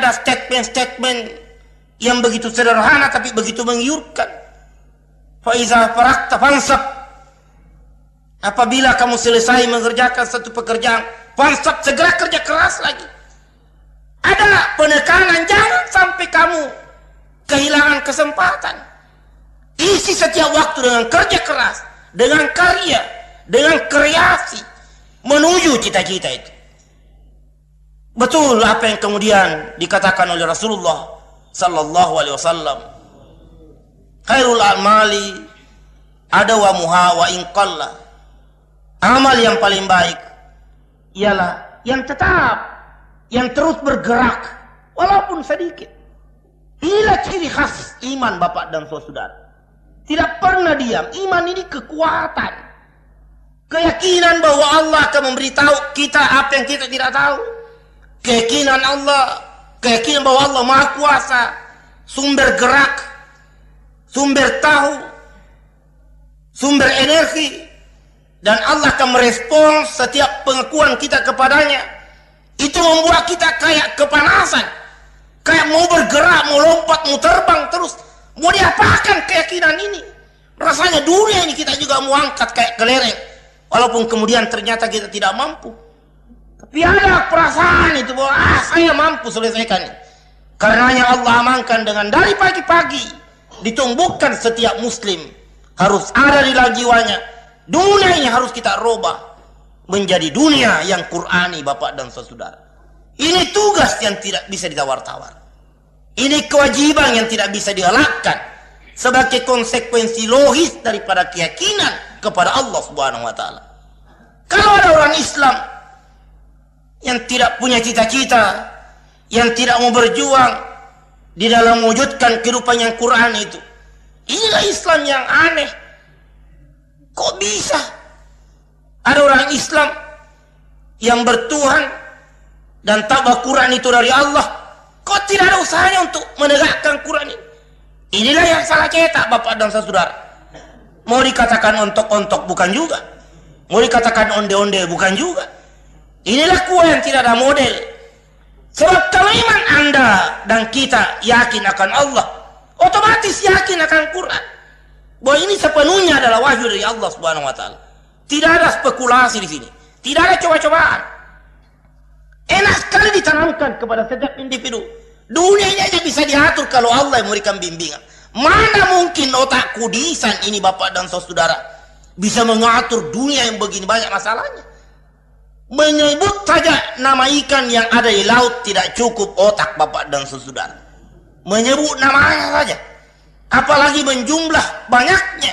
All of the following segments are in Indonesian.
ada statement-statement yang begitu sederhana tapi begitu menggiurkan. Fa iza faragta fansab. Apabila kamu selesai mengerjakan satu pekerjaan, fansab, segera kerja keras lagi. Ada penekanan, jangan sampai kamu kehilangan kesempatan. Isi setiap waktu dengan kerja keras, dengan karya, dengan kreasi menuju cita-cita itu. Betul apa yang kemudian dikatakan oleh Rasulullah sallallahu alaihi wasallam, khairul a'mali adawamuha wa in qalla. Amal yang paling baik ialah yang tetap, yang terus bergerak walaupun sedikit. Inilah ciri khas iman Bapak dan Saudara. Tidak pernah diam. Iman ini kekuatan, keyakinan bahwa Allah akan memberitahu kita apa yang kita tidak tahu. Keyakinan Allah, keyakinan bahwa Allah Maha Kuasa, sumber gerak, sumber tahu, sumber energi, dan Allah akan merespons setiap pengakuan kita kepadanya. Itu membuat kita kayak kepanasan, kayak mau bergerak, mau lompat, mau terbang terus. Mau diapakan keyakinan ini? Rasanya dunia ini kita juga mau angkat kayak kelereng, walaupun kemudian ternyata kita tidak mampu. Tapi ada perasaan itu bahwa saya mampu selesaikan ini. Karenanya Allah amankan dengan dari pagi-pagi ditumbuhkan setiap muslim harus ada di dalam jiwanya. Dunia ini harus kita robah menjadi dunia yang Qur'ani Bapak dan Saudara. Ini tugas yang tidak bisa ditawar-tawar. Ini kewajiban yang tidak bisa dielakkan sebagai konsekuensi logis daripada keyakinan kepada Allah Subhanahu wa taala. Kalau ada orang Islam yang tidak punya cita-cita, yang tidak mau berjuang di dalam mewujudkan kehidupan yang Quran itu, inilah Islam yang aneh. Kok bisa ada orang Islam yang bertuhan dan tahu bahwa Quran itu dari Allah, kok tidak ada usahanya untuk menegakkan Quran ini? Inilah yang salah cetak Bapak dan Saudara. Mau dikatakan ontok-ontok bukan juga, mau dikatakan onde-onde bukan juga. Inilah kue yang tidak ada model. Sebab kalau iman Anda dan kita yakin akan Allah, otomatis yakin akan Quran, bahwa ini sepenuhnya adalah wahyu dari Allah Subhanahu wa taala. Tidak ada spekulasi di sini, tidak ada coba-cobaan. Enak sekali ditanamkan kepada setiap individu. Dunia ini aja bisa diatur kalau Allah yang memberikan bimbingan. Mana mungkin otak kudisan ini Bapak dan Saudara bisa mengatur dunia yang begini banyak masalahnya. Menyebut saja nama ikan yang ada di laut tidak cukup otak Bapak dan Saudara. Menyebut namanya saja, apalagi menjumlah banyaknya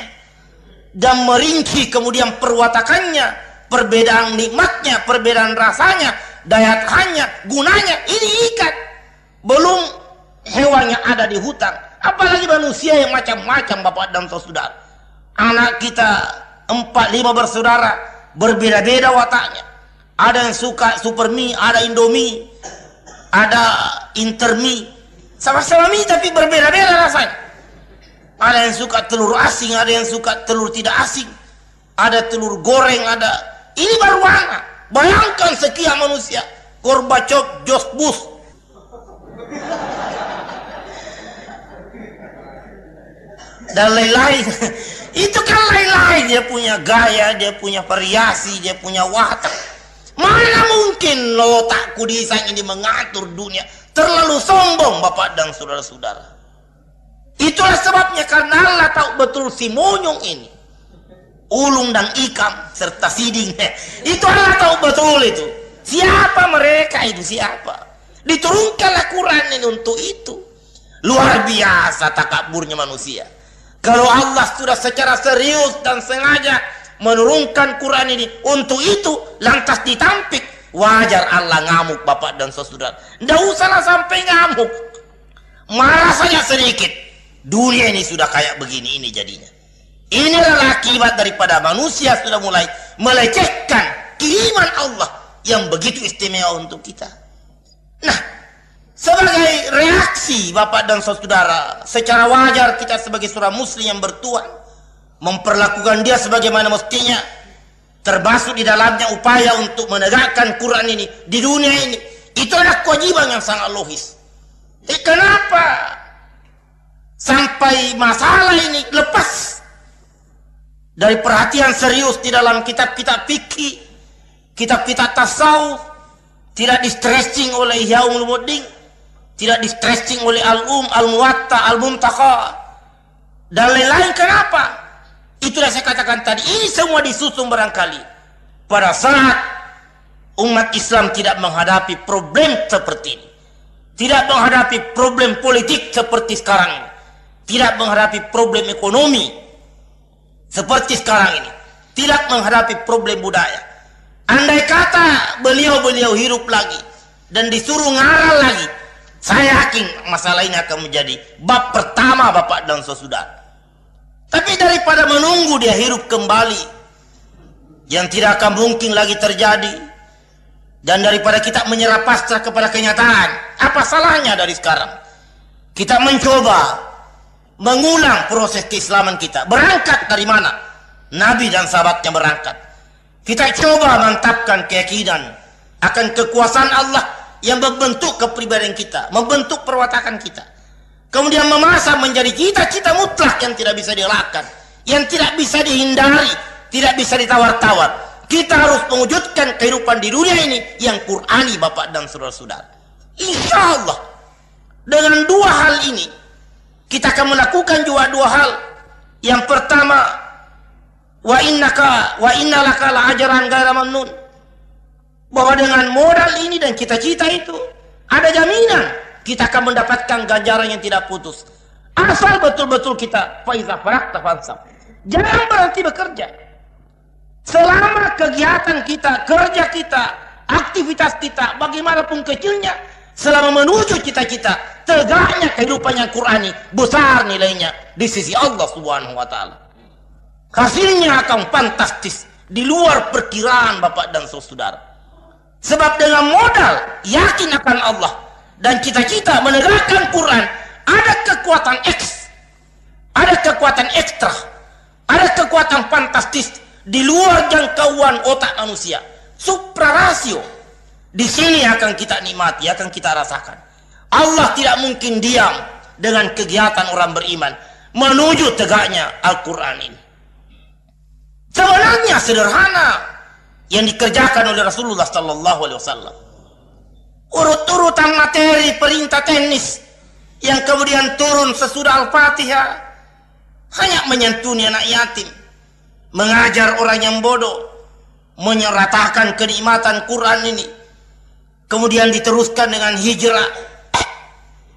dan merinci kemudian perwatakannya, perbedaan nikmatnya, perbedaan rasanya, daya tahannya, gunanya. Ini ikan, belum hewan yang ada di hutan, apalagi manusia yang macam-macam Bapak dan Saudara. Anak kita 4-5 bersaudara, berbeda-beda wataknya. Ada yang suka super mie, ada indomie, ada intermie, sama-sama mie tapi berbeda-beda rasanya. Ada yang suka telur asing, ada yang suka telur tidak asing, ada telur goreng, ada. Ini baru mana? Bayangkan sekian manusia, Gorbachev, George Bush, dan lain-lain. Itu kan lain-lain, dia punya gaya, dia punya variasi, dia punya watak. Mana mungkin otak kudisan ini mengatur dunia? Terlalu sombong Bapak dan Saudara-saudara. Itulah sebabnya karena Allah tahu betul si monyong ini, ulung dan ikam serta siding, itu Allah tahu betul itu. Siapa mereka itu, siapa? Diturunkanlah Quran ini untuk itu. Luar biasa takaburnya manusia. Kalau Allah sudah secara serius dan sengaja menurunkan Quran ini untuk itu, lantas ditampik, wajar Allah ngamuk Bapak dan Saudara. Tidak usahlah sampai ngamuk, malah saja sedikit. Dunia ini sudah kayak begini ini jadinya. Inilah akibat daripada manusia sudah mulai melecehkan kiriman Allah yang begitu istimewa untuk kita. Nah, sebagai reaksi Bapak dan Saudara, secara wajar kita sebagai seorang muslim yang bertuhan memperlakukan dia sebagaimana mestinya, termasuk di dalamnya upaya untuk menegakkan Quran ini di dunia ini. Itu adalah kewajiban yang sangat logis. Kenapa sampai masalah ini lepas dari perhatian serius di dalam kitab-kitab fikih, kitab-kitab tasawuf, tidak di-stretching oleh Ihya Ulumuddin, tidak di-stretching oleh Al-Um, Al-Muwatta, Al-Muntakha, dan lain-lain. Kenapa? Itulah saya katakan tadi, ini semua disusun barangkali pada saat umat Islam tidak menghadapi problem seperti ini, tidak menghadapi problem politik seperti sekarang ini, tidak menghadapi problem ekonomi seperti sekarang ini, tidak menghadapi problem budaya. Andai kata beliau-beliau hidup lagi dan disuruh ngaral lagi, saya yakin masalah ini akan menjadi bab pertama Bapak dan Saudara. Tapi daripada menunggu dia hidup kembali, yang tidak akan mungkin lagi terjadi, dan daripada kita menyerah pasrah kepada kenyataan, apa salahnya dari sekarang kita mencoba mengulang proses keislaman kita. Berangkat dari mana Nabi dan sahabatnya berangkat. Kita coba mantapkan keyakinan akan kekuasaan Allah yang membentuk kepribadian kita, membentuk perwatakan kita, kemudian memasak menjadi cita-cita mutlak yang tidak bisa dielakkan, yang tidak bisa dihindari, tidak bisa ditawar-tawar. Kita harus mewujudkan kehidupan di dunia ini yang Qur'ani Bapak dan saudara-saudara. Insya Allah dengan dua hal ini kita akan melakukan juga dua hal. Yang pertama, wa innalaka la ajran ghaira mamnun, bahwa dengan modal ini dan cita-cita itu ada jaminan kita akan mendapatkan ganjaran yang tidak putus. Asal betul-betul kita faiza farakta fansab, jangan berhenti bekerja. Selama kegiatan kita, kerja kita, aktivitas kita, bagaimanapun kecilnya, selama menuju cita-cita, tegaknya kehidupan yang Qur'ani, besar nilainya di sisi Allah Subhanahu wa Ta'ala. Hasilnya akan fantastis, di luar perkiraan Bapak dan saudara. Sebab dengan modal yakin akan Allah dan cita-cita menegakkan Quran, ada kekuatan X, ada kekuatan ekstra, ada kekuatan fantastis di luar jangkauan otak manusia, suprarasio. Di sini akan kita nikmati, akan kita rasakan. Allah tidak mungkin diam dengan kegiatan orang beriman menuju tegaknya Al-Quran ini. Sebenarnya sederhana yang dikerjakan oleh Rasulullah Sallallahu Alaihi Wasallam. Urut-urutan materi perintah teknis yang kemudian turun sesudah Al-Fatihah hanya menyantuni anak yatim, mengajar orang yang bodoh, menyeratakan kenikmatan Quran ini, kemudian diteruskan dengan hijrah.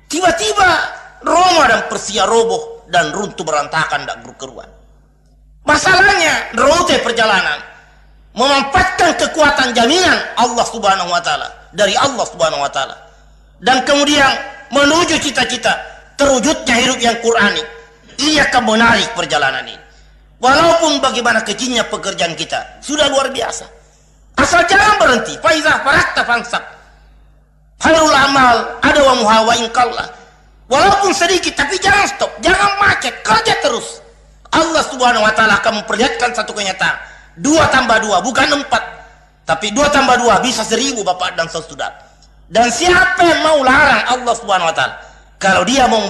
Tiba-tiba Roma dan Persia roboh dan runtuh berantakan dan berkeruan. Masalahnya rute perjalanan memanfaatkan kekuatan jaminan Allah Subhanahu wa Ta'ala, dari Allah Subhanahu wa Ta'ala, dan kemudian menuju cita-cita terwujudnya hidup yang Qurani. Ia akan menarik perjalanan ini. Walaupun bagaimana kecilnya pekerjaan kita sudah luar biasa, asal jangan berhenti. Faizah farakta fansab, khairul amal ada wa muha wa inqallah. Walaupun sedikit tapi jangan stop, jangan macet, kerja terus. Allah Subhanahu wa Ta'ala akan memperlihatkan satu kenyataan. 2 tambah 2 bukan 4, tapi 2 tambah 2 bisa 1000 Bapak dan saudara. Dan siapa yang mau larang Allah Subhanahu wa Ta'ala, kalau dia mau